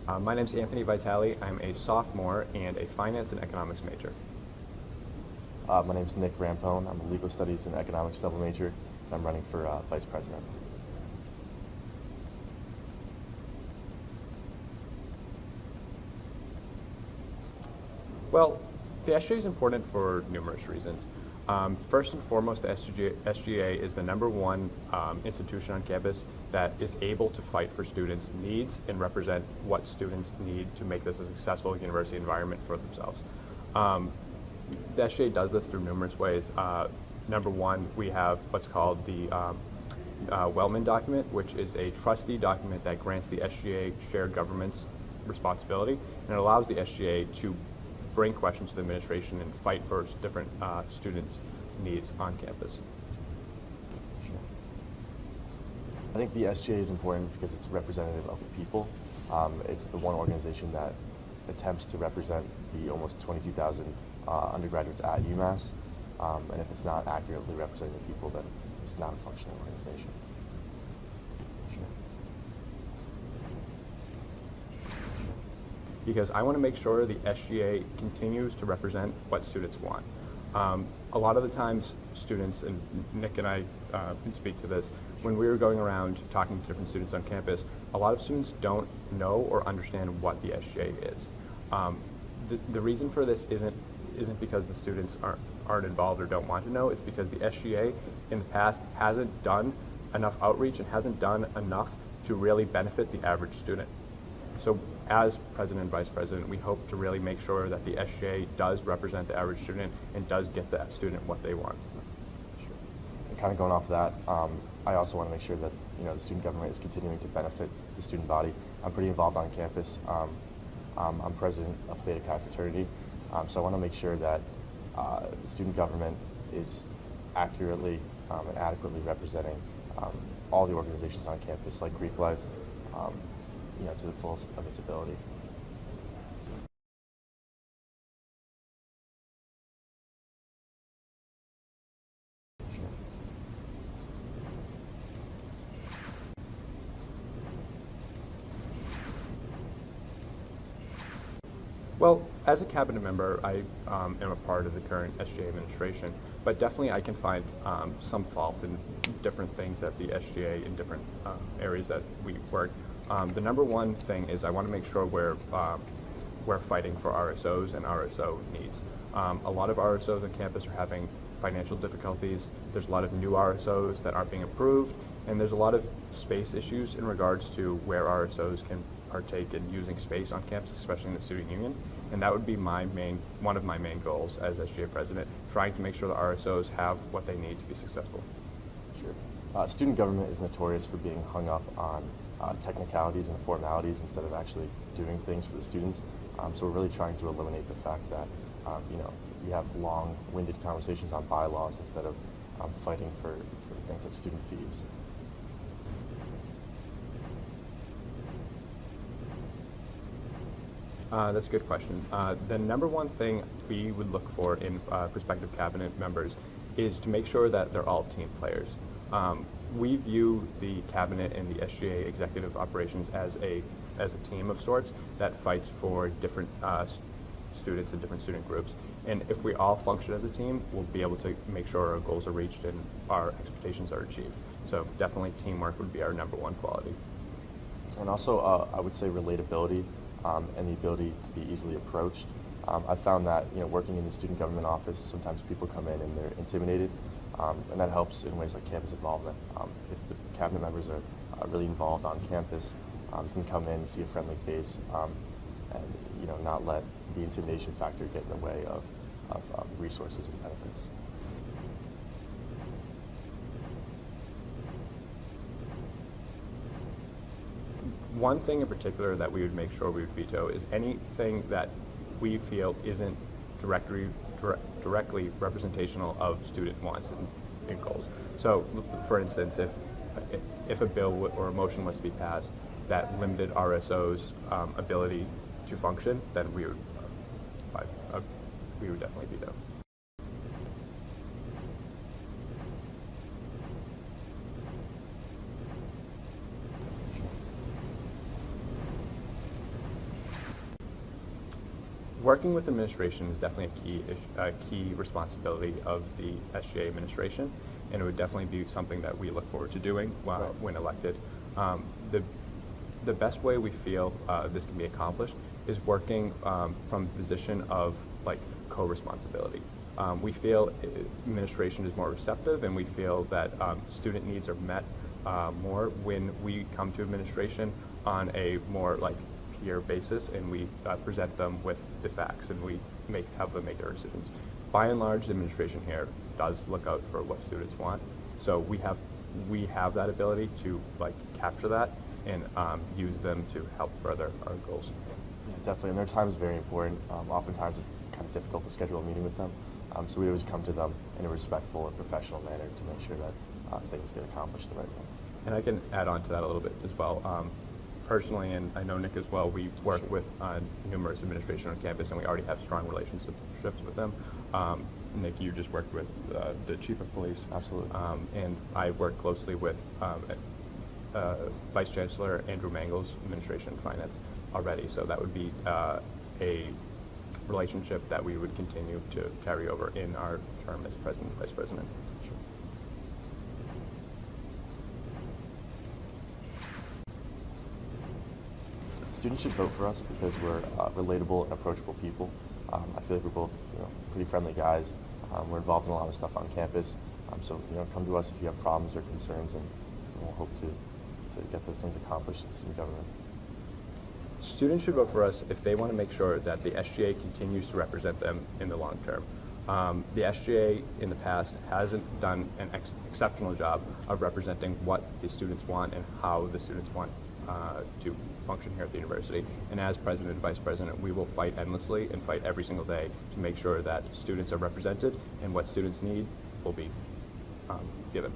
My name is Anthony Vitale. I'm a sophomore and a finance and economics major. My name is Nick Rampone. I'm a legal studies and economics double major, and I'm running for vice president. Well, the SGA is important for numerous reasons. First and foremost, the SGA is the #1 institution on campus that is able to fight for students' needs and represent what students need to make this a successful university environment for themselves. The SGA does this through numerous ways. Number one, we have what's called the Wellman document, which is a trustee document that grants the SGA shared government's responsibility, and it allows the SGA to bring questions to the administration and fight for different students' needs on campus. Sure. I think the SGA is important because it's representative of the people. It's the one organization that attempts to represent the almost 22,000 undergraduates at UMass, and if it's not accurately representing the people, then it's not a functioning organization. Because I want to make sure the SGA continues to represent what students want. A lot of the times students, and Nick and I can speak to this, when we were going around talking to different students on campus, a lot of students don't know or understand what the SGA is. The reason for this isn't because the students aren't involved or don't want to know, it's because the SGA in the past hasn't done enough outreach and hasn't done enough to really benefit the average student. So as president and vice president, we hope to really make sure that the SGA does represent the average student and does get that student what they want. Sure. And kind of going off of that, I also want to make sure that the student government is continuing to benefit the student body. I'm pretty involved on campus. I'm president of Theta Chi fraternity, so I want to make sure that the student government is accurately and adequately representing all the organizations on campus, like Greek Life, to the fullest of its ability. Well, as a cabinet member, I am a part of the current SGA administration, but definitely I can find some fault in different things at the SGA in different areas that we work. The #1 thing is I want to make sure we're fighting for RSOs and RSO needs. A lot of RSOs on campus are having financial difficulties. There's a lot of new RSOs that aren't being approved, and there's a lot of space issues in regards to where RSOs can partake in using space on campus, especially in the student union. And that would be one of my main goals as SGA president, trying to make sure the RSOs have what they need to be successful. Sure. Student government is notorious for being hung up on technicalities and formalities instead of actually doing things for the students. So we're really trying to eliminate the fact that we have long-winded conversations on bylaws instead of fighting for things like student fees. That's a good question. The #1 thing we would look for in prospective cabinet members is to make sure that they're all team players. We view the cabinet and the SGA executive operations as a team of sorts that fights for different students and different student groups. And if we all function as a team, we'll be able to make sure our goals are reached and our expectations are achieved. So definitely teamwork would be our #1 quality. And also, I would say relatability and the ability to be easily approached. I found that working in the student government office, sometimes people come in and they're intimidated, and that helps in ways like campus involvement. If the cabinet members are really involved on campus, you can come in and see a friendly face, and not let the intimidation factor get in the way of resources and benefits. One thing in particular that we would make sure we would veto is anything that we feel isn't directly representational of student wants and goals. So, for instance, if a bill or a motion was to be passed that limited RSO's ability to function, then we would definitely veto. Working with administration is definitely a key responsibility of the SGA administration, and it would definitely be something that we look forward to doing when elected. The best way we feel this can be accomplished is working from the position of like co-responsibility. We feel administration is more receptive, and we feel that student needs are met more when we come to administration on a more like peer basis, and we present them with the facts, and we have them make their decisions. By and large, the administration here does look out for what students want, so we have that ability to like capture that and use them to help further our goals. Yeah, definitely, and their time is very important. Oftentimes it's kind of difficult to schedule a meeting with them, so we always come to them in a respectful and professional manner to make sure that things get accomplished the right way. And I can add on to that a little bit as well. Personally, and I know Nick as well, we work Sure. with numerous administration on campus, and we already have strong relationships with them. Nick, you just worked with the chief of police. Absolutely. And I work closely with Vice Chancellor Andrew Mangel's administration and finance already, so that would be a relationship that we would continue to carry over in our term as president and vice president. Sure. Students should vote for us because we're relatable and approachable people. I feel like we're both pretty friendly guys. We're involved in a lot of stuff on campus. So come to us if you have problems or concerns, and we'll hope to get those things accomplished in student government. Students should vote for us if they want to make sure that the SGA continues to represent them in the long term. The SGA in the past hasn't done an exceptional job of representing what the students want and how the students want to function here at the university. And as president and vice president, we will fight endlessly and fight every single day to make sure that students are represented and what students need will be given.